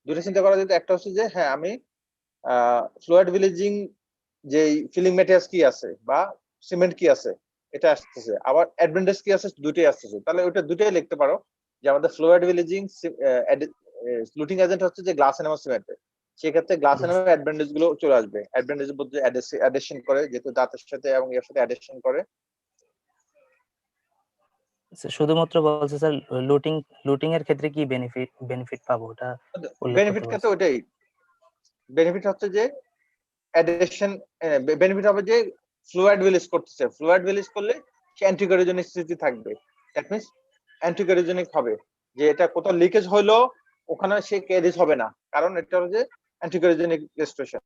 দুটো চিন্তা করা যেত, একটা হচ্ছে যে হ্যাঁ আমি ফ্লুইড ভিলেজিং যে ফিলিং ম্যাটেরিয়ালস কি আছে বা সিমেন্ট কি আছে এটা আসতেছে, আবার অ্যাডভান্টেজ কি আছে, দুটোই আসতেছে, তাহলে ওইটা দুটোই লিখতে পারো যে আমাদের ফ্লুইড ভিলেজিং স্লুটিং এজেন্ট হচ্ছে যে গ্লাস এনামেল সিমেন্টে, সেক্ষেত্রে গ্লাস এনামেল অ্যাডভান্টেজ গুলো চলে আসবে। অ্যাডভান্টেজ বলতে অ্যাডেশন করে, যেহেতু দাঁতের সাথে এবং এর সাথে অ্যাডেশন করে। শুধুমাত্র বলছে স্যার লুটিং লুটিং এর ক্ষেত্রে কি বেনিফিট পাবো ওটা উল্লেখ বেনিফিট করতে ক্ষেত্রে পারছি। ওইটাই বেনিফিট হচ্ছে যে অ্যাডেশন, বেনিফিট হবে যে ফ্লুইড রিলিজ করতেছে, ফ্লুইড রিলিজ করলে সে অ্যান্টিকোরিজেনিক থাকবে, দ্যাট মিন্স অ্যান্টিকোরিজেনিক হবে, যে এটা কোথাও লিকেজ হইলো ওখানে সে ক্যারিজ হবে না, কারণ এটা হচ্ছে অ্যান্টিকোরিজেনিক রেস্টোরেশন।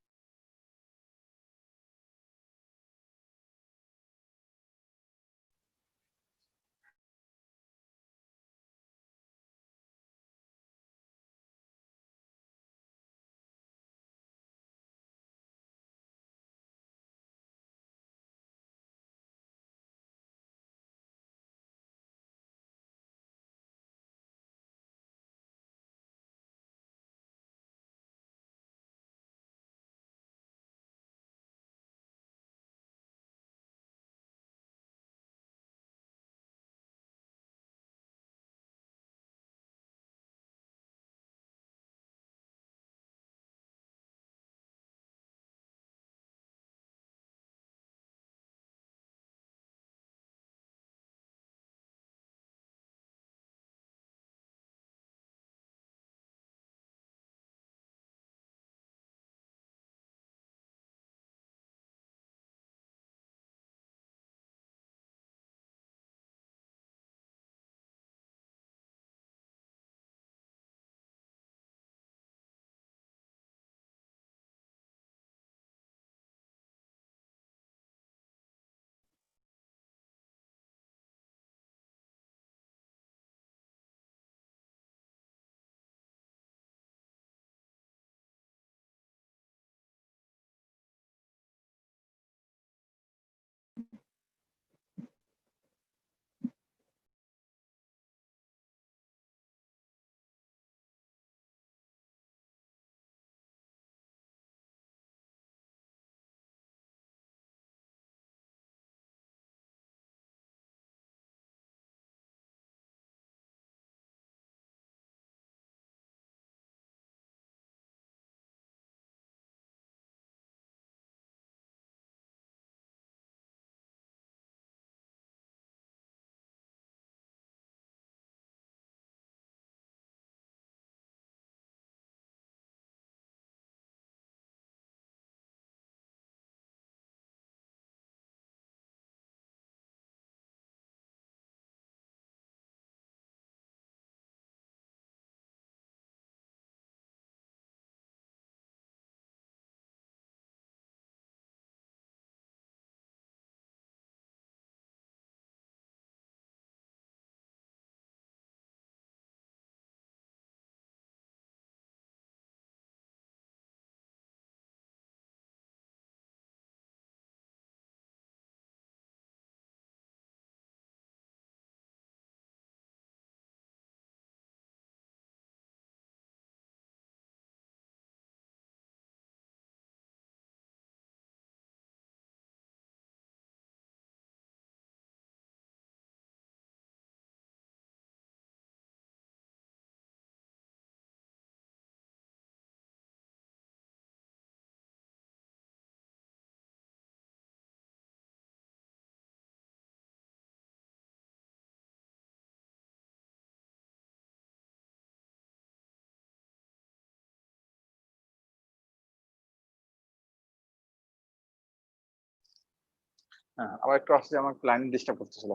হ্যাঁ, আবার একটু আসছে, আমার লাইন ডিস্টার্ব করতেছিল।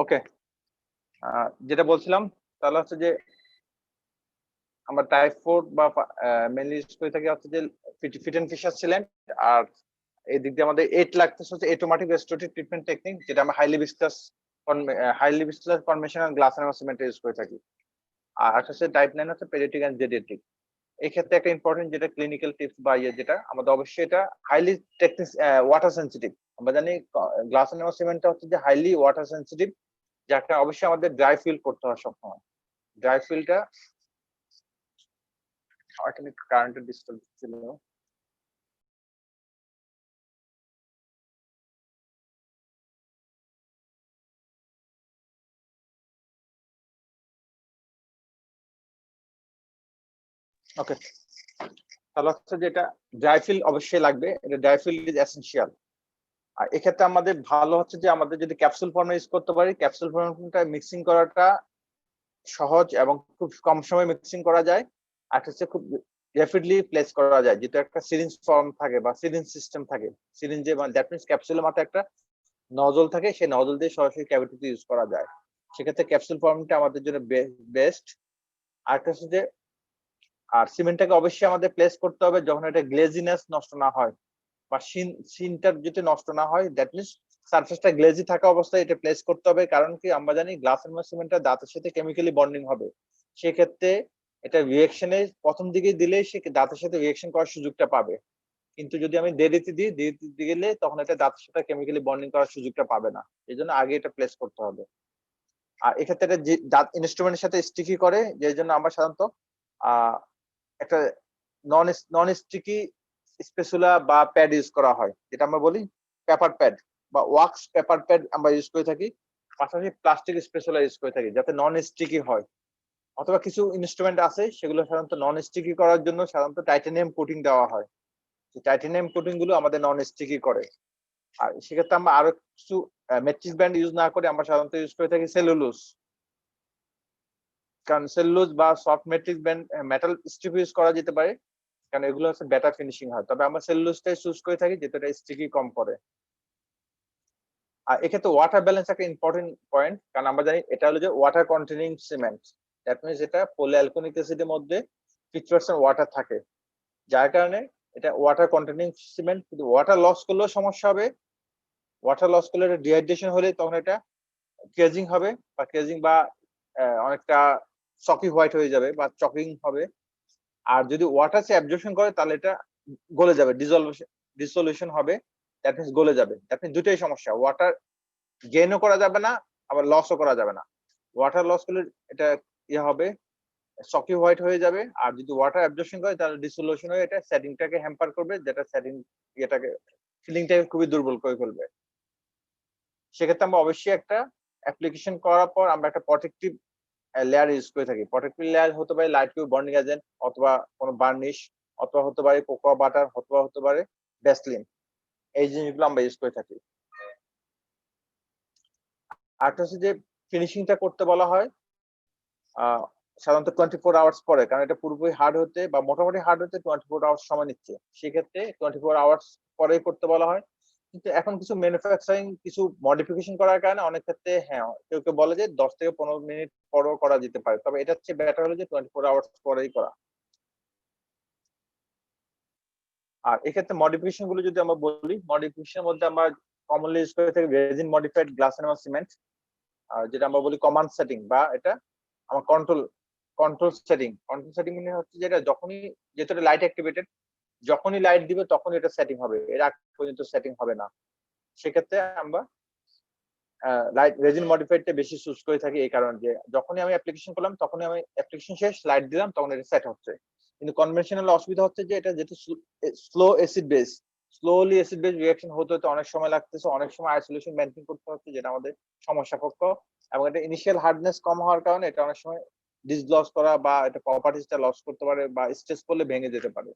ওকে, যেটা বলছিলাম তাহলে হচ্ছে যে আমরা টাইপ 4 বা মেনলি ইউজ করে থাকি হচ্ছে যে ফিট এন্ড ফিশার সিলেন্ট, আর এই দিক দিয়ে আমাদের 8 লাগতেছে হচ্ছে অটোমেটিক রেস্টোরেটিভ ট্রিটমেন্ট টেকনিক, যেটা আমরা highly viscous conventional glass enamel cement use করে থাকি। আর হচ্ছে টাইপ 9 হচ্ছে পেডিয়াট্রিক এন্ড জেডিয়াট্রিক। এই ক্ষেত্রে একটা ইম্পর্টেন্ট যেটা ক্লিনিক্যাল টিপস বা যেটা আমাদের অবশ্যই এটা হাইলি টেকনিক ওয়াটার সেনসিটিভ। আমরা জানি গ্লাস এনামেল সিমেন্টটা হচ্ছে যে হাইলি ওয়াটার সেনসিটিভ, যাকে অবশ্যই আমাদের ড্রাই ফিল করতে হয় সবসময়। ড্রাই ফিলটা এখানে একটু কারেন্টের ডিস্টার্ব ছিল। ওকে, তাহলে হচ্ছে যে এটা ড্রাইফিল অবশ্যই লাগবে, এটা ড্রাইফিল ইজ এসেনশিয়াল। আর এক্ষেত্রে আমাদের ভালো হচ্ছে যে আমাদের যদি ক্যাপসুল ফর্মে ইউজ করতে পারি, ক্যাপসুল ফর্মটা মিক্সিং করাটা সহজ এবং খুব কম সময়ে মিক্সিং করা যায়। আর হচ্ছে খুব র্যাপিডলি প্লেস করা যায়, যেটা একটা সিরিঞ্জ ফর্ম থাকে বা সিরিঞ্জ সিস্টেম থাকে। সিরিঞ্জে মানে দ্যাট মিনস ক্যাপসুলের মাথায় একটা নজল থাকে, সেই নজল দিয়ে সরাসরি ক্যাভিটিতে ইউজ করা যায়। সেক্ষেত্রে ক্যাপসুল ফর্মটা আমাদের জন্য বেস্ট। আর হচ্ছে যে আর সিমেন্টটাকে অবশ্যই আমাদের প্লেস করতে হবে যখন এটা গ্লেজিনেস নষ্ট না হয় বা সিনটা যদি নষ্ট না হয়, দ্যাট মিনস সারফেসটা গ্লেজি থাকা অবস্থায় এটা প্লেস করতে হবে। কারণ কি আমরা জানি গ্লাসের মধ্যে সিমেন্টটা দাঁতের সাথে কেমিক্যালি বন্ডিং হবে, সেক্ষেত্রে এটা রিয়েকশনে প্রথম দিকে দিলে সে দাঁতের সাথে রিয়েকশন করার সুযোগটা পাবে। কিন্তু যদি আমি দেরিতে দিই, দেরিতে গেলে তখন এটা দাঁতের সাথে কেমিক্যালি বন্ডিং করার সুযোগটা পাবে না। এই জন্য আগে এটা প্লেস করতে হবে। আর এক্ষেত্রে এটা যে দাঁত ইনস্ট্রুমেন্টের সাথে স্টিকি করে, যে জন্য আমরা সাধারণত আহ একটা নন স্টিকি স্পেসুলা বা প্যাড ইউজ করা হয়, যেটা আমরা বলি পেপার প্যাড বা ওয়াক্স পেপার প্যাড আমরা ইউজ করে থাকি। পাশাপাশি প্লাস্টিক স্পেসুলা ইউজ করে থাকি যাতে নন স্টিকি হয়। অথবা কিছু ইনস্ট্রুমেন্ট আছে সেগুলো সাধারণত নন স্টিকি করার জন্য সাধারণত টাইটানিয়াম কোটিং দেওয়া হয়। টাইটানিয়াম কোটিং গুলো আমাদের নন স্টিকি করে। আর সেক্ষেত্রে আমরা আরো কিছু মেট্রিক ব্যান্ড ইউজ না করে আমরা সাধারণত ইউজ করে থাকি সেলুলোজ। কারণ সেলুলোজ বা soft metric band metal strip use করা যেতে পারে, কারণ এগুলো হচ্ছে বেটার ফিনিশিং হয়। তবে আমরা সেলুলোজটাই চুজ করে থাকি যেটা স্টিকি কম করে। আর এক্ষেত্রে ওয়াটার ব্যালেন্স একটা ইম্পর্টেন্ট পয়েন্ট, কারণ আমরা জানি এটা হলো যে water containing cement. That means এটা পলিঅ্যালকোনিক অ্যাসিডের মধ্যে 50% ওয়াটার থাকে, যার কারণে এটা ওয়াটার কন্টেনিং সিমেন্ট। কিন্তু ওয়াটার লস করলেও সমস্যা হবে। ওয়াটার লস করলে এটা ডিহাইড্রেশন হলে তখন এটা কেজিং হবে বা কেজিং বা অনেকটা চকি হোয়াইট হয়ে যাবে বা চকিং হবে। আর যদি ওয়াটার সে অ্যাবজর্পশন করে তাহলে এটা গলে যাবে, ডিসলিউশন হবে, দ্যাট মিনস গলে যাবে। দ্যাট মিনস দুটোই সমস্যা, ওয়াটার গেইনও করা যাবে না আবার লসও করা যাবে না। ওয়াটার লস করলে এটা ইয়ে হবে, চকি হোয়াইট হয়ে যাবে। আর যদি ওয়াটার অ্যাবজর্পশন করে তাহলে ডিসলিউশন হয়ে এটা সেটিংটাকে হ্যাম্পার করবে, যেটা সেটিং এটাকে ফিলিংটাকে খুবই দুর্বল করে ফেলবে। সেক্ষেত্রে আমরা অবশ্যই একটা অ্যাপ্লিকেশন করার পর আমরা একটা প্রটেক্টিভ লেয়ার ইউজ করে থাকি। প্রটেক্টিভ লেয়ার হতে পারে লাইট কিউ বন্ডিং এজেন্ট অথবা কোনো বার্নিশ অথবা হতে পারে কোকোয়া বাটার অথবা হতে পারে ভ্যাসলিন। এই জিনিসগুলো আমরা ইউজ করে থাকি। আরেকটা হচ্ছে যে ফিনিশিংটা করতে বলা হয় সাধারণত 24 আওয়ার্স পরে, কারণ এটা পুরোপুরি হার্ড হতে বা মোটামুটি হার্ড হতে 24 আওয়ার্স সময় নিচ্ছে। সেক্ষেত্রে 24 আওয়ার্স পরে করতে বলা হয়। কিন্তু এখন কিছু ম্যানুফ্যাকচারিং কিছু মডিফিকেশন করার কারণে অনেক ক্ষেত্রে হ্যাঁ কেউ কেউ বলে যে 10 থেকে 15 মিনিট পরও করা যেতে পারে, তবে এটা হচ্ছে বেটার হলো যে 24 আওয়ার্স পরেই করা। আর এক্ষেত্রে মডিফিকেশন গুলো যদি আমরা বলি, মডিফিকেশনের মধ্যে আমরা কমনলি ইউজ করে থাকি resin modified glass enamel cement, যেটা আমরা বলি কমান্ড সেটিং বা এটা আমার কন্ট্রোল সেটিং মানে হচ্ছে যেটা যখনই যেহেতু লাইট অ্যাক্টিভেটেড, যখনই লাইট দিবে তখনই এটা সেটিং হবে, এর আগ পর্যন্ত সেটিং হবে না। সেক্ষেত্রে আমরা লাইট রেজিন মডিফাইডটা বেশি চুজ করে থাকি এই কারণে যে যখনই আমি অ্যাপ্লিকেশন করলাম তখনই আমি অ্যাপ্লিকেশন শেষ লাইট দিলাম তখন এটা সেট হচ্ছে। কিন্তু কনভেনশনাল অসুবিধা হচ্ছে যে এটা যেহেতু slow acid base, slowly acid base reaction হতে হতে অনেক সময় লাগতেছে, অনেক সময় আইসোলেশন মেইনটেইন করতে হচ্ছে, যেটা আমাদের সমস্যাপক্ষ। এবং এটা ইনিশিয়াল হার্ডনেস কম হওয়ার কারণে এটা অনেক সময় ডিসগ্লস করা বা এটা প্রপার্টিসটা লস করতে পারে বা স্ট্রেস করলে ভেঙে যেতে পারে।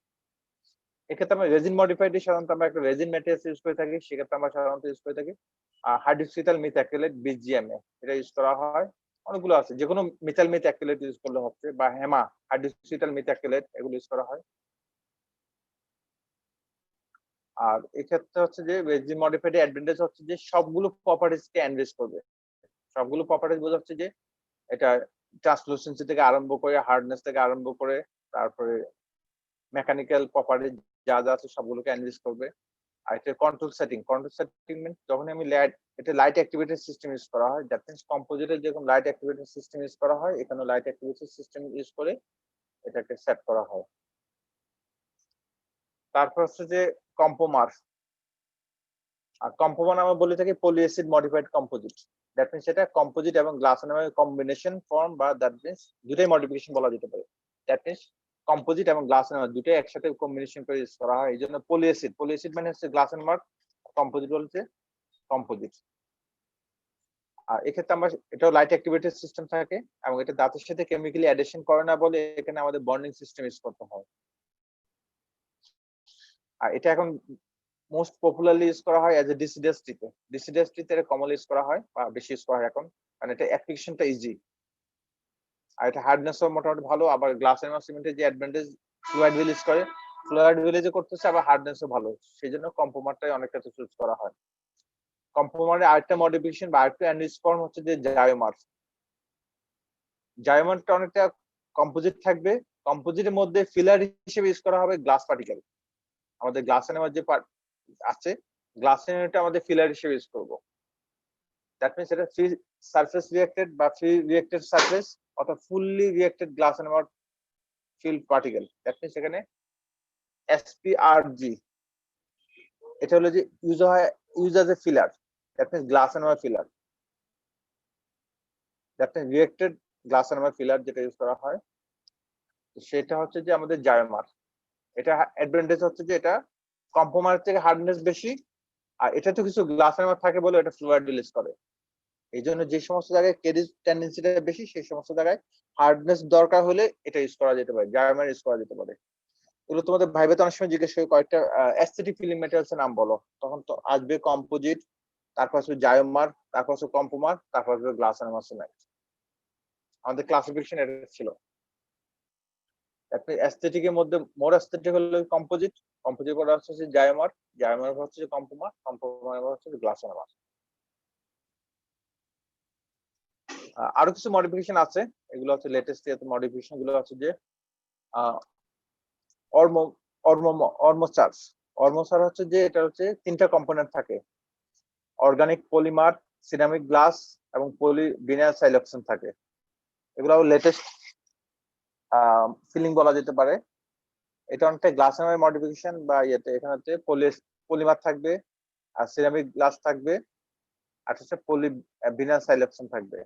এক্ষেত্রে আমরা রেজিন মডিফাইড সাধারণত আমরা একটা রেজিন ম্যাটেরিয়ালস ইউজ করে থাকি। সেক্ষেত্রে আমরা সাধারণত ইউজ করে থাকি হাইড্রোক্সিটাল মিথাক্রিলেট বিজিএমএ, এটা ইউজ করা হয়। অনেকগুলো আছে, যে কোনো মিথাইল মিথাক্রিলেট ইউজ করলে হচ্ছে বা হেমা হাইড্রোক্সিটাল মিথাক্রিলেট এগুলো ইউজ করা হয়। আর এক্ষেত্রে হচ্ছে যে রেজিন মডিফাইড অ্যাডভান্টেজ হচ্ছে যে সবগুলো প্রপার্টিস কে এনরিচ করবে। সবগুলো প্রপার্টিস বোঝাচ্ছে যে এটা ট্রান্সলুসেন্সি থেকে আরম্ভ করে হার্ডনেস থেকে আরম্ভ করে তারপরে মেকানিক্যাল প্রপার্টি যা যা আছে সবগুলোকে এনরিচ করবে। আর এটা কন্ট্রোল সেটিং মিন্স যখন আমি এটা লাইট অ্যাক্টিভেটেড সিস্টেম ইউজ করা হয়, দ্যাট মিন্স কম্পোজিটের যেরকম লাইট অ্যাক্টিভেটেড সিস্টেম ইউজ করা হয় এখানে লাইট অ্যাক্টিভেটেড সিস্টেম ইউজ করে এটাকে সেট করা হয়। তারপর হচ্ছে যে কম্পোমার, আর কম্পোমার আমরা বলে থাকি পলিঅ্যাসিড মডিফাইড কম্পোজিট। দ্যাট মিন্স এটা কম্পোজিট এবং গ্লাস এনামেল কম্বিনেশন ফর্ম বা দ্যাট মিন্স দুটাই মডিফিকেশন বলা যেতে পারে। দ্যাট মিন্স কম্পোজিট এবং গ্লাস এনামার দুটোই একসাথে কম্বিনেশন করে ইউজ করা হয়। এই জন্য পলিএসিড মানে হচ্ছে গ্লাস এনামার, কম্পোজিট বলতে কম্পোজিট। আর এক্ষেত্রে আমরা এটাও লাইট অ্যাক্টিভেটেড সিস্টেম থাকে এবং এটা দাঁতের সাথে কেমিক্যালি অ্যাডেশন করে না বলে এখানে আমাদের বন্ডিং সিস্টেম ইউজ করতে হয়। আর এটা এখন মোস্ট পপুলারলি ইউজ করা হয় অ্যাজ এ ডিসিডাস্ট্রিতে। ডিসিডাস্ট্রিতে এটা কমনলি ইউজ করা হয় বা বেশি ইউজ করা হয় এখন, কারণ এটা অ্যাপ্লিকেশনটা ইজি। আর এটা হার্ডনেসও মোটামুটি ভালো। আবার গ্লাস এনামার সিমেন্টের যে অ্যাডভান্টেজ, ফ্লুইড ভিলেজ করে, ফ্লুইড ভিলেজে করতেছে, আবার হার্ডনেসও ভালো। সেই জন্য কম্পোমারটাই অনেক ক্ষেত্রে চুজ করা হয়। কম্পোমারের আরেকটা মডিফিকেশন বা আরেকটা এনরিচ ফর্ম হচ্ছে যে জায়োমার। জায়োমারটা অনেকটা কম্পোজিট থাকবে, কম্পোজিটের মধ্যে ফিলার হিসেবে ইউজ করা হবে গ্লাস পার্টিকেল। আমাদের গ্লাস এনামার যে পার্ট আছে, গ্লাস এনামারটা আমাদের ফিলার হিসেবে ইউজ করব। দ্যাট মিনস এটা ফ্রি সারফেস রিঅ্যাক্টেড বা ফ্রি রিঅ্যাক্টেড সারফেস অথবা fully reacted glass ionomer filled particle. That means এখানে এসপিআরজি এটা হলো যে use as a filler. That means glass ionomer filler. That means reacted glass ionomer filler যেটা use করা হয়, সেটা হচ্ছে যে আমাদের জায়োমার। এটা অ্যাডভান্টেজ হচ্ছে যে এটা কম্পোমার থেকে হার্ডনেস বেশি, আর এটা তো কিছু গ্লাস এনামার থাকে বলে এটা ফ্লুইড রিলিজ করে। এই জন্য যে সমস্ত জায়গায় কেরিজ টেন্ডেন্সিটা বেশি, সেই সমস্ত জায়গায় হার্ডনেস দরকার হলে এটা ইউজ করা যেতে পারে, জায়োমার ইউজ করা যেতে পারে। এগুলো তোমাদের ভাইবে তো অনেক সময় জিজ্ঞেস করে কয়েকটা অ্যাস্থেটিক ফিলিং মেটেরিয়ালস এর নাম বলো, তখন তো আসবে কম্পোজিট, তারপর আসবে জায়োমার, তারপর আসবে কম্পোমার, তারপর আসবে গ্লাস এনামার সিমেন্ট। আমাদের ক্লাসিফিকেশন এটা ছিল। অ্যাস্থেটিকের মধ্যে মোর অ্যাস্থেটিক হলো কম্পোজিট, কম্পোজিট পর হচ্ছে জায়োমার, জায়োমার হচ্ছে কম্পোমার, কম্পোমার হচ্ছে গ্লাস এনামার। আরো কিছু মডিফিকেশন আছে, এগুলো হচ্ছে লেটেস্ট মডিফিকেশন গুলো আছে যে অর্মোচার হচ্ছে যে এটা হচ্ছে তিনটা কম্পোনেন্ট থাকে, অর্গানিক পলিমার, সিরামিক গ্লাস এবং পলিভিনাইল সাইলোক্সেন থাকে। এগুলো লেটেস্ট ফিলিং বলা যেতে পারে। এটা অনেকটা গ্লাস এনামার মডিফিকেশন বা ইয়েতে, এখানে পলিমার থাকবে আর সিরামিক গ্লাস থাকবে আর হচ্ছে পলিভিনাইল সাইলোক্সেন থাকবে,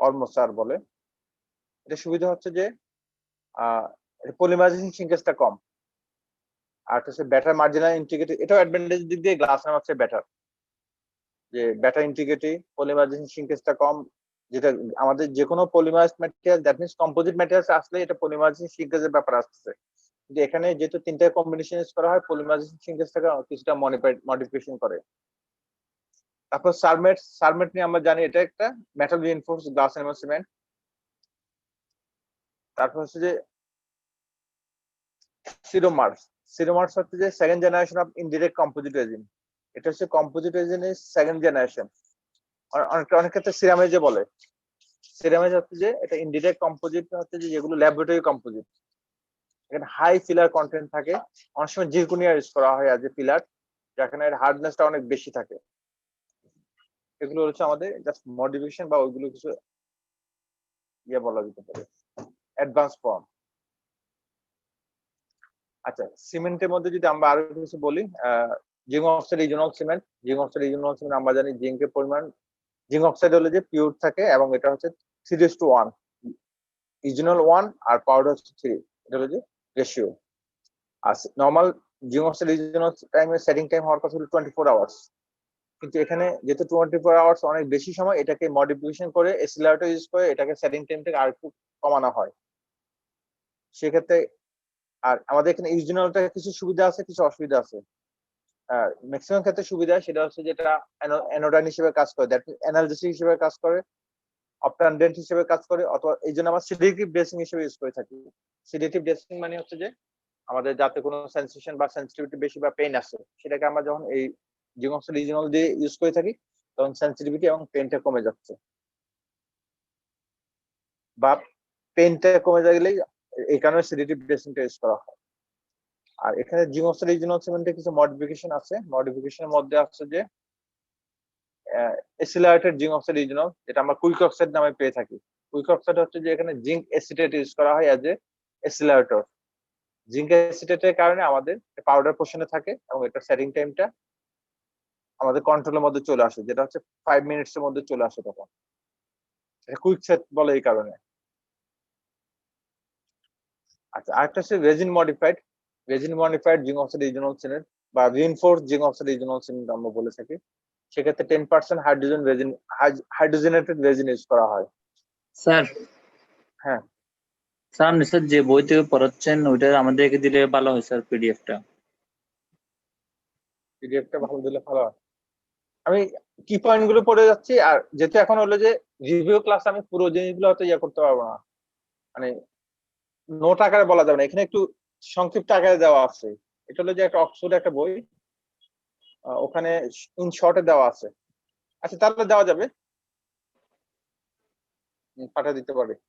অর্মোচার বলে। এটা সুবিধা হচ্ছে যে পলিমারাইজেশন সিঙ্কেজটা কম, আর হচ্ছে বেটার মার্জিনাল ইন্টিগ্রিটি। এটাও অ্যাডভান্টেজ দিক দিয়ে গ্লাস এনামার চেয়ে বেটার, যে বেটার ইন্টিগ্রিটি, পলিমারাইজেশন সিঙ্কেজটা কম। যেটা আমাদের যে কোনো polymerized material, that means composite materials আসলে এটা পলিমারাইজেশন সিঙ্কেজের ব্যাপার আসছে, কিন্তু এখানে যেহেতু তিনটা কম্বিনেশন ইউজ করা হয়, পলিমারাইজেশন সিঙ্কেজটাকে কিছুটা মডিফিকেশন করে। তারপর সারমেট নিয়ে আমরা জানি এটা একটা metal reinforced glass enamel cement. তারপর হচ্ছে যে সিরোমার্স হচ্ছে যে second generation of indirect composite resin. এটা হচ্ছে কম্পোজিট রেজিনের সেকেন্ড জেনারেশন। অনেক ক্ষেত্রে সিরামেজে বলে। সিরামেজ হচ্ছে যে এটা ইনডিরেক্ট কম্পোজিট হচ্ছে যে যেগুলো ল্যাবরেটরি কম্পোজিট, এখানে হাই ফিলার কন্টেন্ট থাকে। অনেক সময় জিরকোনিয়া ইউজ করা হয় অ্যাজ এ ফিলার, যেখানে এর হার্ডনেসটা অনেক বেশি থাকে। এগুলো হচ্ছে আমাদের জাস্ট মডিফিকেশন বা ওইগুলো কিছু ইয়ে বলা যেতে পারে, অ্যাডভান্স ফর্ম। আচ্ছা, সিমেন্টের মধ্যে যদি আমরা আরো কিছু বলি, জিঙ্ক অক্সাইড রিজিওনাল সিমেন্ট। আমরা জানি জিঙ্কের পরিমাণ, জিঙ্ক অক্সাইড হলে যে পিওর থাকে এবং এটা হচ্ছে 3:1, রিজিওনাল 1 আর পাউডার হচ্ছে 3, এটা হলো যে রেশিও। আর নর্মাল জিঙ্ক অক্সাইড রিজিওনাল টাইমের সেটিং টাইম হওয়ার কথা হলো 24 আওয়ার্স, কিন্তু এখানে যেহেতু 24 আওয়ার্স অনেক বেশি সময়, এটাকে মডিফিকেশন করে এসিলারেটর ইউজ করে এটাকে সেটিং টাইমটাকে আর একটু কমানো হয় সেক্ষেত্রে। আর আমাদের এখানে ইউজিনলটা কিছু সুবিধা আছে, কিছু অসুবিধা আছে। ম্যাক্সিমাম ক্ষেত্রে সুবিধা সেটা হচ্ছে যেটা অ্যানোডাইন হিসেবে কাজ করে, দ্যাট মিন্স অ্যানালজেসিক হিসেবে কাজ করে, অপটানডেন্ট হিসেবে কাজ করে, অথবা এই জন্য আমরা সিডেটিভ ড্রেসিং হিসেবে ইউজ করে থাকি। সিডেটিভ ড্রেসিং মানে হচ্ছে যে আমাদের যাতে কোনো সেন্সেশন বা সেন্সিটিভিটি বেশি বা পেইন আসে, সেটাকে আমরা যখন এই জিঙ্ক অক্সাইড রিজিওনাল দিয়ে ইউজ করে থাকি, তখন সেন্সিটিভিটি এবং পেইনটা কমে যাচ্ছে, বা পেইনটা কমে গেলেই এই কারণে সিডেটিভ ড্রেসিংটা ইউজ করা হয়। আর এখানে জিঙ্ক অক্সাইড রিজিওনাল সিমেন্টে কিছু মডিফিকেশন আছে। মডিফিকেশনের মধ্যে আছে যে এসিলারেটেড জিঙ্ক অক্সাইড রিজিওনাল, যেটা আমরা কুইক অক্সাইড নামে পেয়ে থাকি। কুইক অক্সাইড হচ্ছে যে এখানে জিঙ্ক অ্যাসিটেট ইউজ করা হয় অ্যাজ এ এসিলারেটর। জিঙ্ক অ্যাসিটেটের কারণে আমাদের পাউডার পোর্শনে থাকে এবং এটা সেটিং টাইমটা আমাদের কন্ট্রোলের মধ্যে চলে আসে, যেটা হচ্ছে 5 মিনিটস এর মধ্যে চলে আসে। তখন এটা কুইক সেট বলে এই কারণে। আচ্ছা, আরেকটা হচ্ছে resin modified zinc oxide eugenol cement বা reinforce zinc oxide eugenol cement আমরা বলে থাকি। সেক্ষেত্রে 10% হাইড্রোজেনেটেড রেজিন ইউজ করা হয়। স্যার হ্যাঁ স্যার আপনি স্যার যে বই থেকে পড়াচ্ছেন ওইটা আমাদেরকে দিলে ভালো হয় স্যার, পিডিএফটা। পিডিএফটা ভালো দিলে ভালো হয়। আমি কি পয়েন্ট গুলো পড়ে যাচ্ছি, আর যেহেতু এখন হলো যে রিভিউ ক্লাস, আমি পুরো জিনিসগুলো হয়তো ইয়ে করতে পারবো না, মানে নোট আকারে বলা যাবে না, এখানে একটু সংক্ষিপ্ত আকারে দেওয়া আছে। এটা হলো যে একটা অক্সফোর্ড একটা বই, ওখানে ইন শর্টে দেওয়া আছে। আচ্ছা তাহলে দেওয়া যাবে, পাঠিয়ে দিতে পারি। সব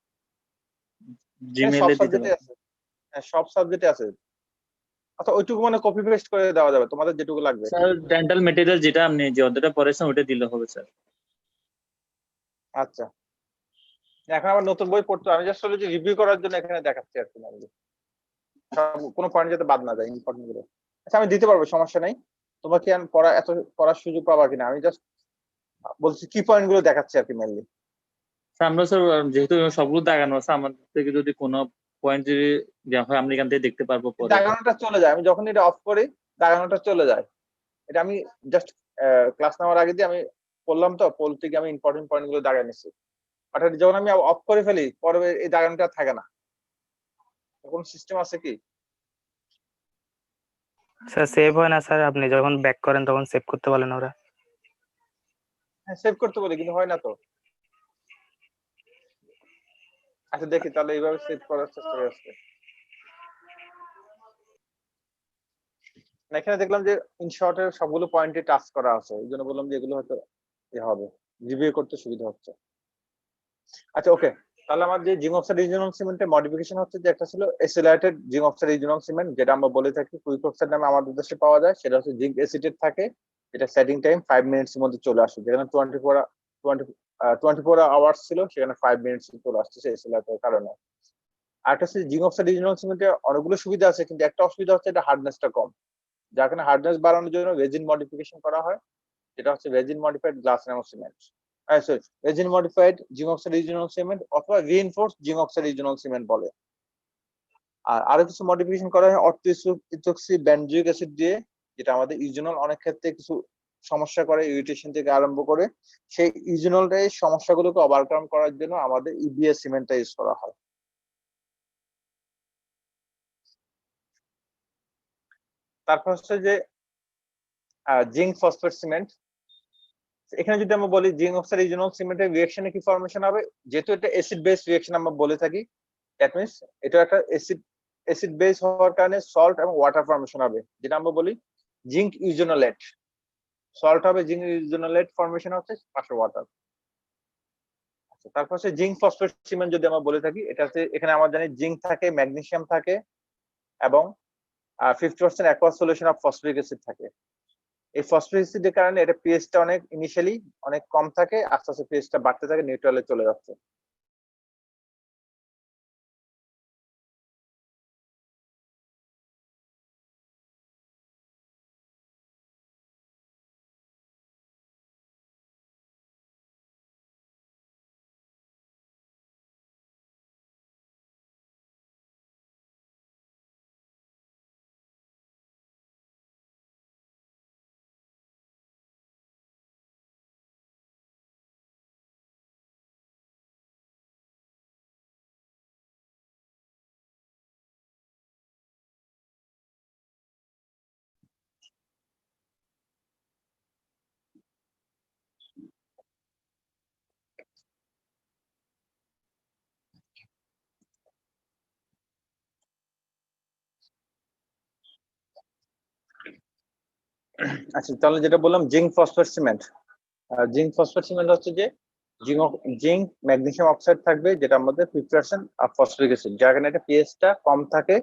জিমেইলে দিতে সাবজেক্টে পারেন। আছে, হ্যাঁ সব সাবজেক্টে আছে। আচ্ছা ওইটুকু মানে কপি পেস্ট করে দেওয়া যাবে, তোমাদের যেটুকু লাগবে। স্যার ডেন্টাল মেটেরিয়াল যেটা আপনি যে অধ্যায়টা পড়েছেন ওটা দিলে হবে স্যার। আচ্ছা, এখন আবার নতুন বই পড়তে হবে। আমি জাস্ট হলো যে রিভিউ করার জন্য এখানে দেখাচ্ছি আর কি, কোনো পয়েন্ট যাতে বাদ না যায় ইম্পর্টেন্ট গুলো। আচ্ছা আমি দিতে পারবো, সমস্যা নাই। তোমরা কি এত পড়ার সুযোগ পাবা কিনা, আমি জাস্ট বলছি কি পয়েন্ট গুলো দেখাচ্ছি আর কি মেনলি। স্যার আমরা স্যার যেহেতু সবগুলো দাগানো আছে, আমাদের থেকে যদি কোনো পয়েন্ট যদি দেওয়া হয় আমরা এখান থেকে দেখতে পারবো পরে। দাগানোটা চলে যায়, আমি যখন এটা অফ করি দাগানোটা চলে যায়। এটা আমি জাস্ট ক্লাস নেওয়ার আগে দিয়ে আমি পড়লাম, তো পড় থেকে আমি ইম্পর্টেন্ট পয়েন্ট গুলো দাগায় নিচ্ছি। অর্থাৎ যখন আমি অফ করে ফেলি পরে এই দাগানোটা থাকে না। কোনো সিস্টেম আছে কি? স্যার সেভ হয় না স্যার, আপনি যখন ব্যাক করেন তখন সেভ করতে বলেন ওরা। হ্যাঁ সেভ করতে বলি কিন্তু হয় না তো। আচ্ছা দেখি তাহলে এইভাবে সেভ করার চেষ্টা করছি। এখানে দেখলাম যে ইনশর্টের সবগুলো পয়েন্টে টাচ করা আছে, এই জন্য বললাম যে এগুলো হয়তো হবে, রিভিউ করতে সুবিধা হচ্ছে। আচ্ছা ওকে, তাহলে আমার যে জিঙ্ক অক্সাইড রিজিওনাল সিমেন্টের মডিফিকেশন হচ্ছে যে একটা ছিল এসিলেটেড জিঙ্ক অক্সাইড রিজিওনাল সিমেন্ট, যেটা আমরা বলে থাকি কুইক অক্সাইড নামে আমাদের দেশে পাওয়া যায়। সেটা হচ্ছে জিঙ্ক এসিটেট থাকে, এটা সেটিং টাইম 5 মিনিটস এর মধ্যে চলে আসে, যেখানে 24 আওয়ার্স ছিল সেখানে 5 মিনিটস চলে আসছে এসিলেটের কারণে। আর একটা হচ্ছে জিঙ্ক অক্সাইড রিজিওনাল সিমেন্টের অনেকগুলো সুবিধা আছে, কিন্তু একটা অসুবিধা হচ্ছে এটা হার্ডনেসটা কম, যার কারণে হার্ডনেস বাড়ানোর জন্য রেজিন মডিফিকেশন করা হয়, যেটা হচ্ছে রেজিন মডিফাইড গ্লাস নামক cement, sorry resin modified zinc oxide eugenol cement অথবা reinforced zinc oxide eugenol cement বলে। আর আরো কিছু মডিফিকেশন করা হয় অর্থো ইথক্সি বেনজোইক অ্যাসিড দিয়ে, যেটা আমাদের ইউজেনল অনেক ক্ষেত্রে কিছু সমস্যা করে, ইরিটেশন থেকে আরম্ভ করে, সেই ইউজেনলটাই সমস্যাগুলোকে ওভারকাম করার জন্য আমাদের ইবিএস সিমেন্টটা ইউজ করা হয়। তারপর হচ্ছে যে জিঙ্ক ফসফেট সিমেন্ট। এখানে যদি আমরা বলি জিঙ্ক অক্সাইড রিজিওনাল সিমেন্টের রিঅ্যাকশনে কি ফরমেশন হবে, যেহেতু এটা অ্যাসিড বেস রিঅ্যাকশন আমরা বলে থাকি, দ্যাট মিন্স এটা একটা অ্যাসিড বেস হওয়ার কারণে সল্ট এবং ওয়াটার ফরমেশন হবে, যেটা আমরা বলি জিঙ্ক ইউজেনোলেট। সল্ট হবে, জিঙ্ক ইউজেনোলেট ফরমেশন হচ্ছে পাশে ওয়াটার। আচ্ছা তারপর হচ্ছে জিঙ্ক ফসফেট সিমেন্ট যদি আমরা বলে থাকি, এটাতে এখানে আমরা জানি জিঙ্ক থাকে, ম্যাগনেসিয়াম থাকে এবং 50% aqueous solution of phosphoric acid থাকে। এই ফসফরিক অ্যাসিডের কারণে এটা পিএইচটা অনেক ইনিশিয়ালি অনেক কম থাকে, আস্তে আস্তে পিএইচটা বাড়তে থাকে, নিউট্রালে চলে যাচ্ছে। আচ্ছা তাহলে যেটা বললাম zinc phosphate cement, zinc phosphate cement হচ্ছে যে জিঙ্ক ম্যাগনেসিয়াম অক্সাইড থাকবে, যেটা আমাদের 50% ফসফরিক অ্যাসিড, যার কারণে এটা পিএইচটা কম থাকে,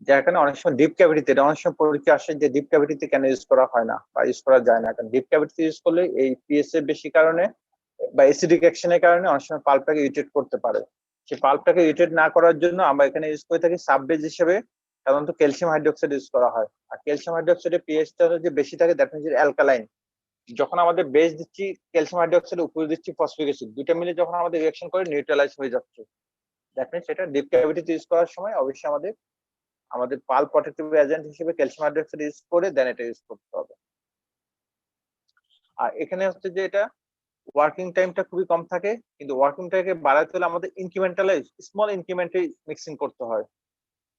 যার কারণে অনেক সময় ডিপ ক্যাভিটিতে, এটা অনেক সময় পরীক্ষা আসে যে ডিপ ক্যাভিটিতে কেন ইউজ করা হয় না বা ইউজ করা যায় না, কারণ ডিপ ক্যাভিটিতে ইউজ করলে এই পিএইচ এর বেশি কারণে বা অ্যাসিডিক অ্যাকশনের কারণে অনেক সময় পাল্পটাকে ইরিটেট করতে পারে। সেই পাল্পটাকে ইরিটেট না করার জন্য আমরা এখানে ইউজ করে থাকি সাববেজ হিসেবে সাধারণত ক্যালসিয়াম হাইড্রোক্সাইড ইউজ করা হয়। আর ক্যালসিয়াম হাইড্রোক্সাইডের পিএইচটা যদি বেশি থাকে দ্যাট মিন্স অ্যালকালাইন। যখন আমাদের বেস দিচ্ছি ক্যালসিয়াম হাইড্রোক্সাইড, উপরে দিচ্ছি ফসফরিক অ্যাসিড, দুইটা মিলে যখন আমাদের রিঅ্যাকশন করে নিউট্রালাইজ হয়ে যাচ্ছে, দ্যাট মিনস এটা ডিপ ক্যাভিটিতে ইউজ করার সময় অবশ্যই আমাদের পাল প্রোটেক্টিভ এজেন্ট হিসেবে ক্যালসিয়াম হাইড্রোক্সাইড ইউজ করে দেন এটা ইউজ করতে হবে। আর এখানে হচ্ছে যে এটা ওয়ার্কিং টাইমটা খুবই কম থাকে, কিন্তু ওয়ার্কিং টাইমকে বাড়াতে হলে আমাদের ইনক্রিমেন্টালে স্মল ইনক্রিমেন্টে মিক্সিং করতে হয়।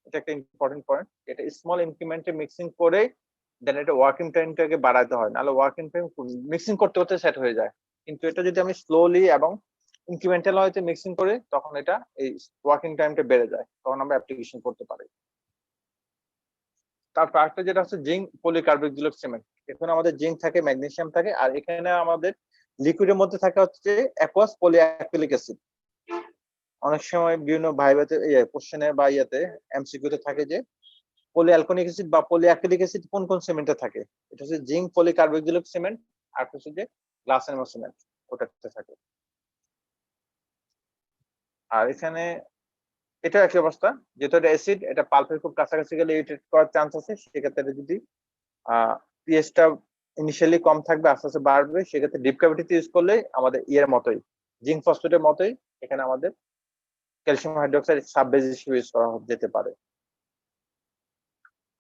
এটা একটা ইম্পর্টেন্ট পয়েন্ট। এটা স্মল ইনক্রিমেন্টে মিক্সিং করে দেন এটা ওয়ার্কিং টাইমটাকে বাড়াতে হয়, নাহলে ওয়ার্কিং টাইম মিক্সিং করতে করতে সেট হয়ে যায়। কিন্তু এটা যদি আমি স্লোলি এবং ইনক্রিমেন্টাল হয়তো মিক্সিং করে তখন এটা এই ওয়ার্কিং টাইমটা বেড়ে যায়, তখন আমরা অ্যাপ্লিকেশন করতে পারি। তারপর আরেকটা যেটা হচ্ছে জিঙ্ক পলিকার্বক্সিলিক সিমেন্ট। এখানে আমাদের জিঙ্ক থাকে, ম্যাগনেসিয়াম থাকে, আর এখানে আমাদের লিকুইডের মধ্যে থাকে হচ্ছে অ্যাকোয়াস পলিঅ্যাক্রিলিক অ্যাসিড। অনেক সময় বিভিন্ন ভাইভাতে কোশ্চেনে বা এমসিকিউতে থাকে যে পলিঅ্যালকোনিক অ্যাসিড বা পলিঅ্যাক্রিলিক অ্যাসিড কোন কোন সিমেন্টে থাকে। এটা হচ্ছে জিঙ্ক পলিকার্বক্সিলিক সিমেন্ট, আর হচ্ছে যে গ্লাস এনামেল সিমেন্ট ওটাতে থাকে। আর এখানে এটা একই অবস্থা, যেহেতু এটা অ্যাসিড, এটা পাল্পের খুব কাছাকাছি গেলে ইরিটেট করার চান্স আছে। সেক্ষেত্রে যদি পিএইচটা ইনিশিয়ালি কম থাকবে, আস্তে আস্তে বাড়বে, সেক্ষেত্রে ডিপ ক্যাভিটিতে ইউজ করলে আমাদের ইয়ের মতোই, জিঙ্ক ফসফেটের মতোই এখানে আমাদের ক্যালসিয়াম হাইড্রোক্সাইড সাব বেস হিসেবে ইউজ করা যেতে পারে।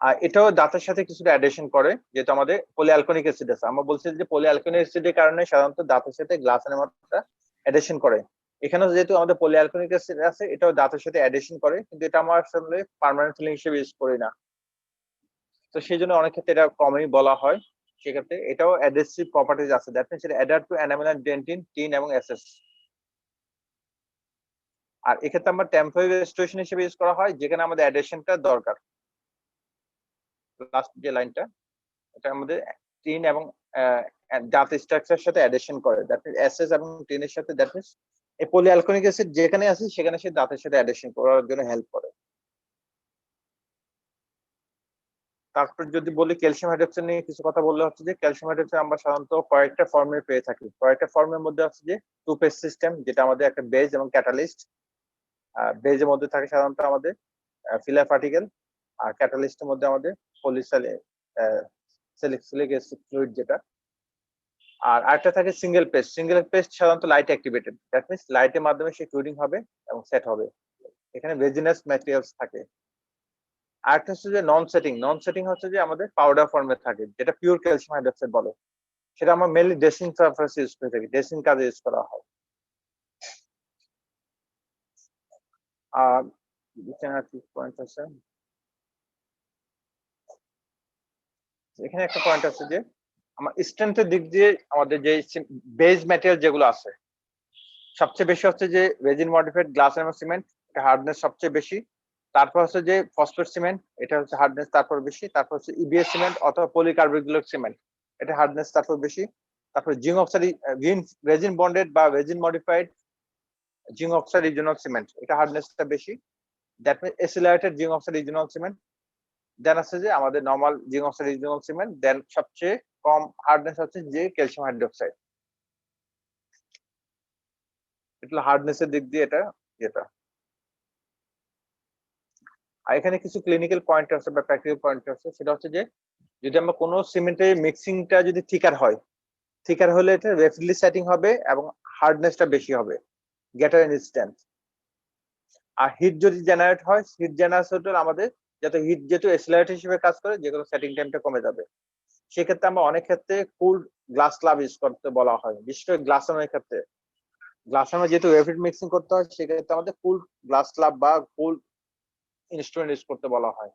আর এটাও দাঁতের সাথে কিছুটা অ্যাডিশন করে, যেহেতু আমাদের পলিঅ্যালকোনিক অ্যাসিড আছে। আমরা বলছি যে পলিঅ্যালকোনিক অ্যাসিডের কারণে সাধারণত দাঁতের সাথে গ্লাস এনামেলটা অ্যাডিশন করে। এখানেও যেহেতু আমাদের পলিঅ্যালকোনিক অ্যাসিড আছে, এটাও দাঁতের সাথে অ্যাডিশন করে, কিন্তু এটা আমরা আসলে পার্মানেন্ট ফিলিং হিসেবে ইউজ করি না। তো সেই জন্য অনেক ক্ষেত্রে এটা কমই বলা হয়। সেক্ষেত্রে এটাও অ্যাডহেসিভ প্রপার্টিজ আছে, দ্যাট মিনস এটা adhere to enamel and dentin, টিন এবং এসএস। আর এক্ষেত্রে আমরা টেম্পোরারি রেস্টোরেশন হিসেবে ইউজ করা হয়, যেখানে আমাদের অ্যাডিশনটা দরকার। লাস্ট যে লাইনটা, এটা আমাদের টিন এবং দাঁত স্ট্রাকচারের সাথে অ্যাডিশন করে, দ্যাট মিনস এসএস এবং টিনের সাথে, দ্যাট মিনস এই পলিঅ্যালকোনিক অ্যাসিড যেখানে আছে সেখানে সে দাঁতের সাথে অ্যাডিশন করার জন্য হেল্প করে। তারপর যদি বলি ক্যালসিয়াম হাইড্রোক্সাইড নিয়ে কিছু কথা বললে হচ্ছে যে ক্যালসিয়াম হাইড্রোক্সাইড আমরা সাধারণত কয়েকটা ফর্মে পেয়ে থাকি। কয়েকটা ফর্মের মধ্যে হচ্ছে যে টু ফেজ সিস্টেম, যেটা আমাদের একটা বেজ এবং ক্যাটালিস্ট। বেজের মধ্যে থাকে সাধারণত আমাদের ফিলার পার্টিকেল, আর ক্যাটালিস্টের মধ্যে আমাদের পলিসালিসিলিক অ্যাসিড ফ্লুইড যেটা। আর আরেকটা থাকে সিঙ্গেল পেজ। সিঙ্গেল পেজ সাধারণত লাইট অ্যাক্টিভেটেড, দ্যাট মিনস লাইটের মাধ্যমে সে ক্লুডিং হবে এবং সেট হবে। এখানে রেজিনাস ম্যাটেরিয়ালস থাকে। আরেকটা হচ্ছে যে নন সেটিং। নন সেটিং হচ্ছে যে আমাদের পাউডার ফর্মে থাকে, যেটা পিওর ক্যালসিয়াম হাইড্রোক্সাইড বলে। সেটা আমরা মেনলি ড্রেসিং সারফেস ইউজ করে থাকি, ড্রেসিং কাজে ইউজ করা হয়। আর এখানে কি পয়েন্ট আছে, এখানে একটা পয়েন্ট আছে যে আমার স্ট্রেংথের দিক দিয়ে আমাদের যে বেজ ম্যাটেরিয়াল যেগুলো আছে, সবচেয়ে বেশি হচ্ছে যে resin modified glass enamel cement, এটা হার্ডনেস সবচেয়ে বেশি। তারপর হচ্ছে যে ফসফেট সিমেন্ট, এটা হচ্ছে হার্ডনেস তারপর বেশি। তারপর হচ্ছে ইবিএস সিমেন্ট অথবা পলিকার্বক্সিলিক সিমেন্ট, এটা হার্ডনেস তারপর বেশি। তারপর জিঙ্ক অক্সাইড রেজিন বন্ডেড বা resin modified zinc oxide eugenol cement, এটা হার্ডনেসটা বেশি। That means accelerated zinc oxide eugenol cement. Then আছে যে আমাদের normal zinc oxide eugenol cement. Then সবচেয়ে কম হার্ডনেস হচ্ছে যে ক্যালসিয়াম হাইড্রোক্সাইড। এটা হার্ডনেসের দিক দিয়ে এটা। আর এখানে কিছু ক্লিনিক্যাল পয়েন্ট আছে বা প্র্যাকটিক্যাল পয়েন্ট আছে, সেটা হচ্ছে যে যদি আমরা কোনো সিমেন্টের মিক্সিংটা যদি থিকার হয়, থিকার হলে এটা রেপিডলি সেটিং হবে এবং হার্ডনেসটা বেশি হবে, গ্রেটার ইনস্ট্যান্ট। আর হিট যদি জেনারেট হয়, হিট জেনারেশন আমাদের যাতে হিট যেহেতু এক্সিলারেট হিসেবে কাজ করে, যেগুলো সেটিং টাইমটা কমে যাবে। সেক্ষেত্রে আমরা অনেক ক্ষেত্রে কুল গ্লাস স্ল্যাব ইউজ করতে বলা হয়, বিশেষ করে গ্লাসের ক্ষেত্রে। গ্লাসের যেহেতু রেপিড মিক্সিং করতে হয়, সেক্ষেত্রে আমাদের কুল গ্লাস স্ল্যাব বা কুল ইনস্ট্রুমেন্ট ইউজ করতে বলা হয়।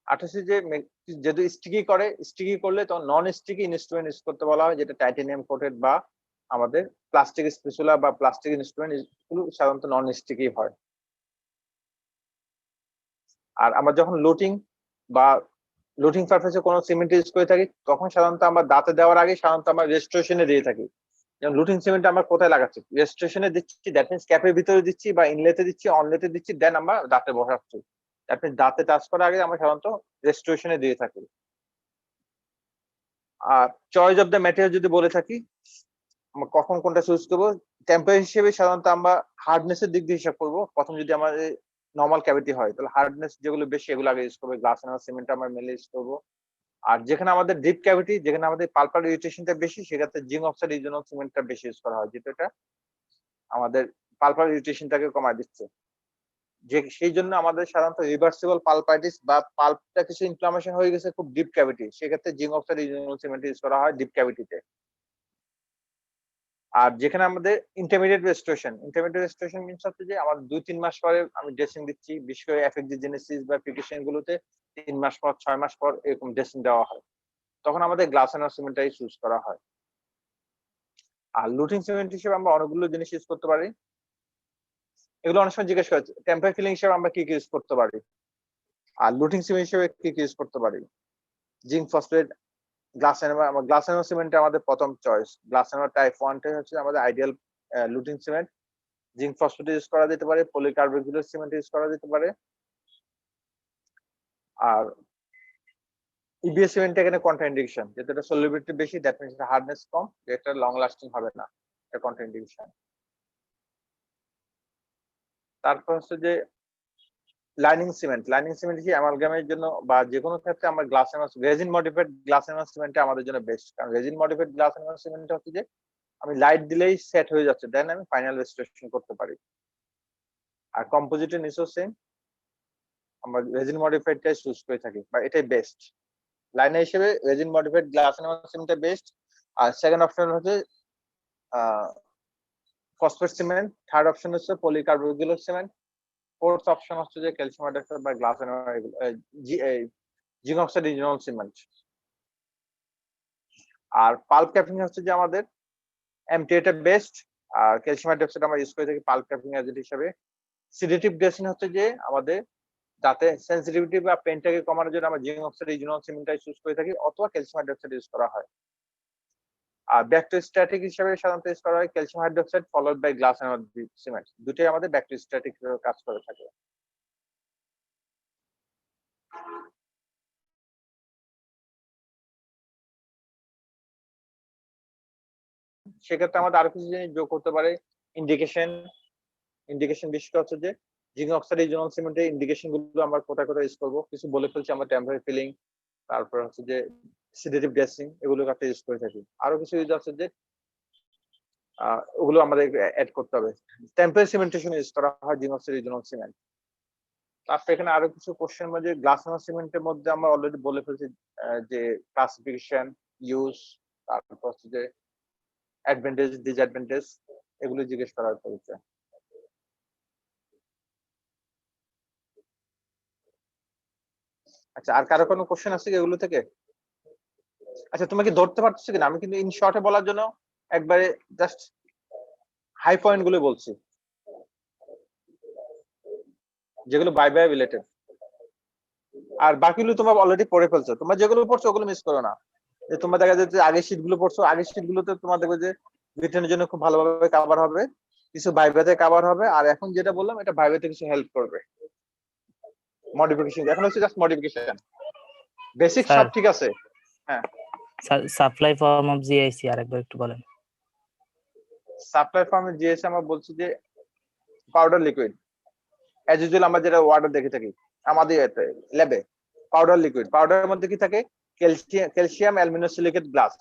আর হচ্ছে যে যেহেতু স্টিকি করলে তখন নন স্টিকি ইনস্ট্রুমেন্ট ইউজ করতে বলা হয়, যেটা টাইটানিয়াম কোটেড বা আমাদের প্লাস্টিক স্পেচুলা বা প্লাস্টিক ইনস্ট্রুমেন্ট গুলো সাধারণত নন স্টিকি হয়। আর আমরা যখন লুটিং সারফেসে কোনো সিমেন্ট ইউজ করে থাকি, তখন সাধারণত আমরা দাঁতে দেওয়ার আগে সাধারণত আমরা রেস্টোরেশনে দিয়ে থাকি। যেমন লুটিং সিমেন্ট আমরা কোথায় লাগাচ্ছি, রেস্টোরেশনে দিচ্ছি, দ্যাট মিনস ক্যাপের ভিতরে দিচ্ছি বা ইনলেতে দিচ্ছি, অনলেতে দিচ্ছি, দেন আমরা দাঁতে বসাচ্ছি। দ্যাট মিনস দাঁতে টাচ করার আগে আমরা সাধারণত রেস্টোরেশনে দিয়ে থাকি। আর চয়েস অফ দ্য ম্যাটেরিয়াল যদি বলে থাকি, আমরা কখন কোনটা চুজ করবো, টেম্পারেচার হিসেবে সাধারণত আমরা হার্ডনেসের দিক দিয়ে হিসাব করবো। প্রথম যদি আমাদের নর্মাল ক্যাভিটি হয়, তাহলে হার্ডনেস যেগুলো বেশি এগুলো আগে ইউজ করবো, গ্লাস এনামেল সিমেন্ট আমরা মেনলি ইউজ করবো। আর যেখানে আমাদের ডিপ ক্যাভিটি, যেখানে আমাদের পালপার ইরিটেশনটা বেশি, সেক্ষেত্রে জিঙ্ক অক্সাইড রিজিওনাল সিমেন্টটা বেশি ইউজ করা হয়, যেহেতু এটা আমাদের পালপার ইরিটেশনটাকে কমায় দিচ্ছে। যে সেই জন্য আমাদের সাধারণত রিভার্সিবল পালপাইটিস বা পাল্পটা কিছু ইনফ্লামেশন হয়ে গেছে খুব ডিপ ক্যাভিটি, সেক্ষেত্রে zinc oxide eugenol cement use করা হয় ডিপ ক্যাভিটিতে। আর যেখানে আমাদের ইন্টারমিডিয়েট রেস্টোরেশন মিনস হচ্ছে যে আমাদের 2-3 মাস পরে আমি ড্রেসিং দিচ্ছি, বিশেষ করে এফএক্সজি জেনেসিস বা ফিকেশন গুলোতে 3 মাস পর 6 মাস পর এরকম ড্রেসিং দেওয়া হয়, তখন আমাদের গ্লাস এন্ড সিমেন্টটাই ইউজ করা হয়। আর লুটিং সিমেন্ট হিসেবে আমরা অনেকগুলো জিনিস ইউজ করতে পারি, এগুলো অনেক সময় জিজ্ঞেস করেছে। টেম্পার ফিলিং হিসেবে আমরা কি কি ইউজ করতে পারি, আর লুটিং সিমেন্ট হিসেবে কি কি ইউজ করতে পারি? Zinc phosphate, glass enamel cement আমাদের প্রথম চয়েস। গ্লাস এনামেল টাইপ 1 টা হচ্ছে আমাদের ideal looting cement. Zinc phosphate use করা যেতে পারে, পলিকার্বক্সিলেট সিমেন্ট ইউজ করা যেতে পারে। আর ইবিএস সিমেন্ট এখানে কন্ট্রাইন্ডিকেশন, যেহেতু এটা সলিবিলিটি বেশি, দ্যাট মিন্স এটা হার্ডনেস কম, এটা লং লাস্টিং হবে না, এটা কন্ট্রাইন্ডিকেশন। তারপর হচ্ছে যে লাইনিং সিমেন্ট কি অ্যামালগামের জন্য বা যে কোনো ক্ষেত্রে আমরা glass enamel resin modified glass enamel cement আমাদের জন্য বেস্ট, কারণ resin modified glass enamel cement হচ্ছে যে আমি লাইট দিলেই সেট হয়ে যাচ্ছে, দেন আমি ফাইনাল রেস্টোরেশন করতে পারি। আর কম্পোজিটের নিচেও সেম, আমরা রেজিন মডিফাইডটা চুজ করে থাকি বা এটাই বেস্ট। লাইনার হিসেবে রেজিন মডিফাইড গ্লাস এনামেল সিমেন্টটা বেস্ট। আর সেকেন্ড অপশন হচ্ছে ফসফেট সিমেন্ট, থার্ড অপশন হচ্ছে পলিকার্বক্সিলেট সিমেন্ট, ফোর্থ অপশন হচ্ছে যে ক্যালসিয়াম হাইড্রোক্সাইড বা glass ionomer zinc oxide eugenol cement. আর পাল্প ক্যাপিং হচ্ছে যে আমাদের এমটিএ টা বেস্ট, আর ক্যালসিয়াম হাইড্রোক্সাইড আমরা ইউজ করে থাকি পাল্প ক্যাপিং এজেন্ট হিসেবে। সিডেটিভ ড্রেসিং হচ্ছে যে আমাদের দাঁতে সেনসিটিভিটি বা পেনটাকে কমানোর জন্য আমরা জিঙ্ক অক্সাইড রিজিওনাল সিমেন্টটা ইউজ করে থাকি, অথবা ক্যালসিয়াম হাইড্রোক্সাইড ইউজ করা হয়। আর ব্যাকটেরিওস্ট্যাটিক হিসেবে সাধারণত ইউজ করা হয় calcium hydroxide followed by glass enamel cement, দুটোই আমাদের ব্যাকটেরিওস্ট্যাটিক কাজ করে থাকে। সেক্ষেত্রে আমাদের আরো কিছু জিনিস যোগ করতে পারে। ইন্ডিকেশন বিষয়টা হচ্ছে যে জিঙ্ক অক্সাইড রিজিওনাল সিমেন্টের ইন্ডিকেশন গুলো আমরা কোথায় কোথায় ইউজ করবো, কিছু বলে ফেলছি আমরা। টেম্পারি ফিলিং, তারপর হচ্ছে যে সিডেটিভ ড্রেসিং, এগুলো একটা ইউজ করে থাকি। আরো কিছু ইউজ আছে যে ওগুলো আমাদের অ্যাড করতে হবে। টেম্পারি সিমেন্টেশন ইউজ করা হয় জিঙ্ক অক্সাইড রিজিওনাল সিমেন্ট। তারপর এখানে আরো কিছু কোশ্চেন মধ্যে গ্লাস এনামেল সিমেন্টের মধ্যে আমরা অলরেডি বলে ফেলছি যে ক্লাসিফিকেশন, ইউজ, তারপর হচ্ছে যে অ্যাডভান্টেজ, ডিসঅ্যাডভান্টেজ, এগুলো জিজ্ঞেস করা হয়েছে। আচ্ছা, আর কারো কোনো কোশ্চেন আছে কি এগুলো থেকে? আচ্ছা, তুমি কি ধরতে পারছো কিনা? আমি কিন্তু ইন শর্টে বলার জন্য একবারে জাস্ট হাই পয়েন্ট গুলো বলছি, যেগুলো বাই রিলেটেড। আর বাকিগুলো তোমরা অলরেডি পড়ে ফেলছো। তোমরা যেগুলো পড়ছো ওগুলো মিস করো না। যে তোমরা দেখা যাচ্ছে আগের শীট গুলো পড়ছো, আগের শীট গুলোতে তোমার দেখবে যে রিটেনের জন্য খুব ভালোভাবে কভার হবে, কিছু ভাইভাতে কভার হবে। আর এখন যেটা বললাম এটা ভাইভাতে কিছু হেল্প করবে, মডিফিকেশন। এখন হচ্ছে জাস্ট মডিফিকেশন, বেসিক সব ঠিক আছে। হ্যাঁ, সাপ্লাই ফর্ম অফ জিআইসি আরেকবার একটু বলেন। সাপ্লাই ফর্মে জিআইসি আমরা বলছি যে পাউডার লিকুইড, অ্যাজ ইউজুয়াল আমরা যেটা ওয়াটার দেখে থাকি আমাদের ল্যাবে। পাউডার লিকুইড, পাউডারের মধ্যে কি থাকে? ক্যালসিয়াম অ্যালুমিনোসিলিকেট গ্লাস,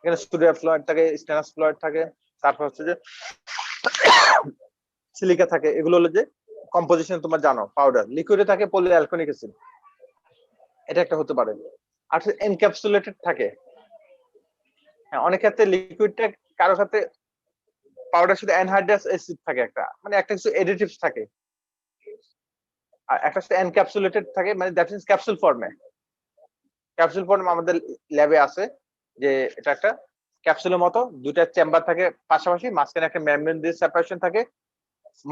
এখানে সোডিয়াম ফ্লোরাইড থাকে, স্টেনাস ফ্লোরাইড থাকে, তারপর হচ্ছে যে সিলিকা থাকে। এগুলো হলো যে কম্পোজিশন তোমরা জানো। পাউডার লিকুইডে থাকে পলিঅ্যালকোনিক অ্যাসিড, এটা একটা হতে পারে। আর এনক্যাপসুলেটেড থাকে। হ্যাঁ, অনেক ক্ষেত্রে লিকুইডটা, কারো ক্ষেত্রে পাউডার সাথে অ্যানহাইড্রাস অ্যাসিড থাকে, একটা মানে একটা কিছু এডিটিভস থাকে। আর একটা সাথে এনক্যাপসুলেটেড থাকে, মানে দ্যাট মিন্স ক্যাপসুল ফর্মে। ক্যাপসুল ফর্ম আমাদের ল্যাবে আছে, যে এটা একটা ক্যাপসুলের মতো, দুইটা চেম্বার থাকে পাশাপাশি, মাঝখানে একটা মেমব্রেন দিয়ে সেপারেশন থাকে,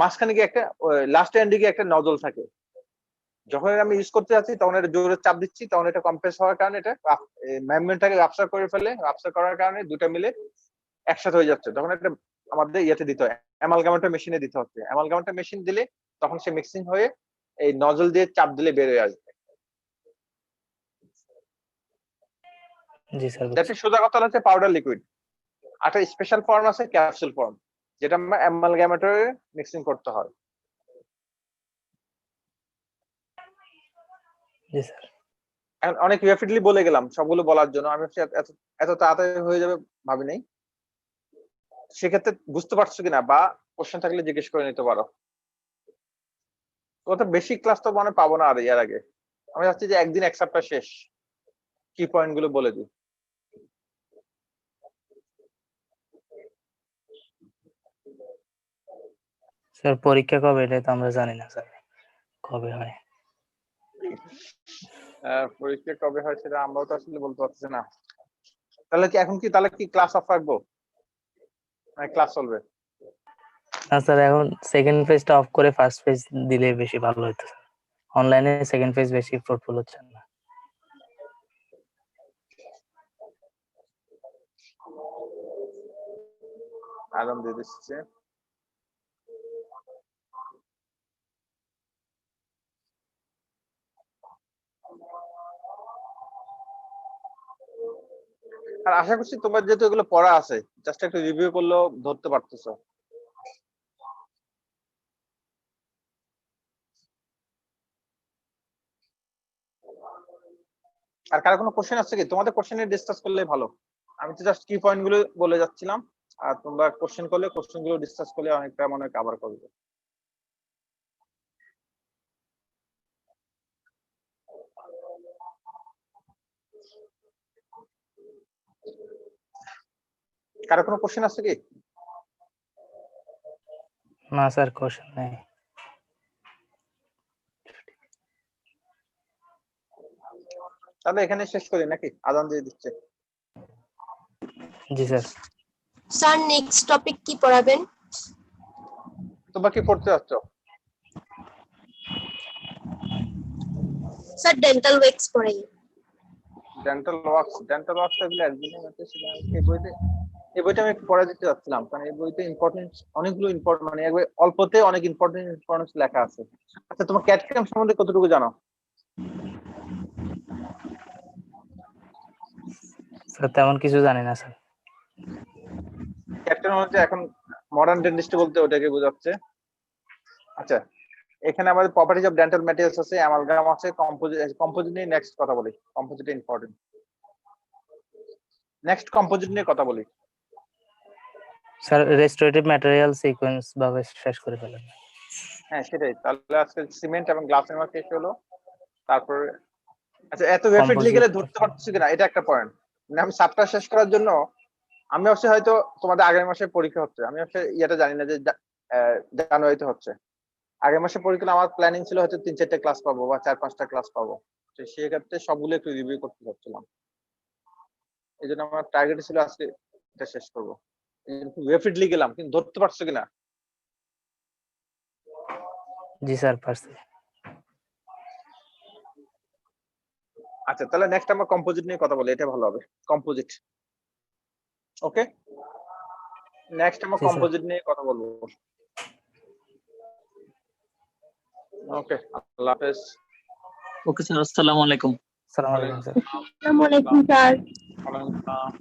মাঝখানে গিয়ে একটা লাস্ট এন্ডে গিয়ে একটা নজল থাকে। যখন আমি ইউজ করতে যাচ্ছি তখন এটা জোরে চাপ দিচ্ছি, তখন এটা কম্প্রেস হওয়ার কারণে এটা মেমব্রেনটাকে রাপচার করে ফেলে, রাপচার করার কারণে দুটো মিলে একসাথে হয়ে যাচ্ছে। তখন এটা আমাদের ইয়েতে দিতে হয়, অ্যামালগামেটার মেশিনে দিতে হচ্ছে। অ্যামালগামেটার মেশিন দিলে তখন সে মিক্সিং হয়ে এই নজল দিয়ে চাপ দিলে বের হয়ে আসবে। জি স্যার। দ্যাটস সোজা কথা হচ্ছে পাউডার লিকুইড। একটা স্পেশাল ফর্ম আছে ক্যাপসুল ফর্ম, যেটা আমরা অ্যামালগামেটরে মিক্সিং করতে হয়। জি স্যার। অনেক র্যাপিডলি বলে গেলাম সবগুলো বলার জন্য, আমি এত তাড়াতাড়ি হয়ে যাবে ভাবি নাই। সেক্ষেত্রে বুঝতে পারছো কিনা বা কোশ্চেন থাকলে জিজ্ঞেস করে নিতে পারো। তো বেশি ক্লাস তো মনে পাবো না আর এর আগে। আমি চাচ্ছি যে একদিন এক সপ্তাহ শেষ, কি পয়েন্ট গুলো বলে দিই। স্যার পরীক্ষা কবে এটা তো আমরা জানি না স্যার, কবে হয়। পরীক্ষা কবে হয় সেটা আমরাও তো আসলে বলতে পারছি না। তাহলে কি ক্লাস অফ রাখবো, ক্লাস চলবে? না স্যার, এখন সেকেন্ড ফেজটা অফ করে ফার্স্ট ফেজ দিলে বেশি ভালো হতো স্যার। অনলাইনে সেকেন্ড ফেজ বেশি ফ্রুটফুল হচ্ছে না। আরাম দিয়ে দিচ্ছে। আর আশা করছি তোমার যেহেতু এগুলো পড়া আছে, জাস্ট একটু রিভিউ করলেও ধরতে পারতেছো। আর কারো কোনো কোশ্চেন আছে কি? তোমাদের কোশ্চেন নিয়ে ডিসকাস করলে ভালো। আমি তো জাস্ট কি পয়েন্ট গুলো বলে যাচ্ছিলাম, আর তোমরা কোশ্চেন করলে কোশ্চেন গুলো ডিসকাস করলে অনেকটা মনে হয় কভার করবে। কারো কোনো কোশ্চেন আছে কি? না স্যার, কোশ্চেন নেই। তাহলে এখানে শেষ করি নাকি? আজান দিয়ে দিচ্ছে। জি স্যার। স্যার নেক্সট টপিক কি পড়াবেন? তোমরা কি পড়তে যাচ্ছ? স্যার ডেন্টাল ওয়েক্স পড়াই। ডেন্টাল ওয়ার্কস এগুলো একদিনে মধ্যে সেটা এই বইটা আমি পড়া দিতে যাচ্ছিলাম, কারণ এই বইতে ইম্পর্টেন্ট অনেকগুলো মানে একবার অল্পতে অনেক ইম্পর্টেন্ট লেখা আছে। আচ্ছা, তোমার ক্যাটক্যাম সম্বন্ধে কতটুকু জানো? স্যার তেমন কিছু জানি না স্যার। ক্যাটক্যাম হচ্ছে এখন মডার্ন ডেন্টিস্ট বলতে ওটাকে বোঝাচ্ছে। আচ্ছা, এখানে আমাদের প্রপার্টিজ অফ ডেন্টাল ম্যাটেরিয়ালস আছে, অ্যামালগাম আছে, কম্পোজিট নিয়ে নেক্সট কথা বলি। Composite important. নেক্সট কম্পোজিট নিয়ে কথা বলি। স্যার রেস্টোরেটিভ ম্যাটেরিয়াল সিকোয়েন্স ভাবে শেষ করে ফেলেন। হ্যাঁ সেটাই। তাহলে আজকে সিমেন্ট এবং গ্লাসের মধ্যে শেষ হলো। তারপর আচ্ছা, এত র্যাপিডলি গেলে ধরতে পারতেছি কিনা এটা একটা পয়েন্ট। মানে আমি সাবটা শেষ করার জন্য আমি অবশ্যই হয়তো তোমাদের আগামী মাসে পরীক্ষা হচ্ছে, আমি অবশ্যই ইয়েটা জানি না যে জানুয়ারিতে হচ্ছে। আগের মাসে পরীক্ষা আমার প্ল্যানিং ছিল হয়তো 3-4টা ক্লাস পাবো বা 4-5টা ক্লাস পাবো। তো সেই ক্ষেত্রে সবগুলো একটু রিভিউ করতে চাচ্ছিলাম। এই জন্য আমার টার্গেট ছিল আজকে এটা শেষ করবো। র্যাপিডলি গেলাম, কিন্তু ধরতে পারছো কিনা? জি স্যার, পারছি। আচ্ছা, তাহলে নেক্সট আমরা কম্পোজিট নিয়ে কথা বলি, এটা ভালো হবে। কম্পোজিট, ওকে। নেক্সট আমরা জি, স্যার। কম্পোজিট নিয়ে কথা বলবো। ওকে, আল্লাহ হাফেজ। ওকে স্যার, আসসালামু আলাইকুম। আসসালামু আলাইকুম স্যার। আসসালামু আলাইকুম স্যার। ওয়ালাইকুম আসসালাম।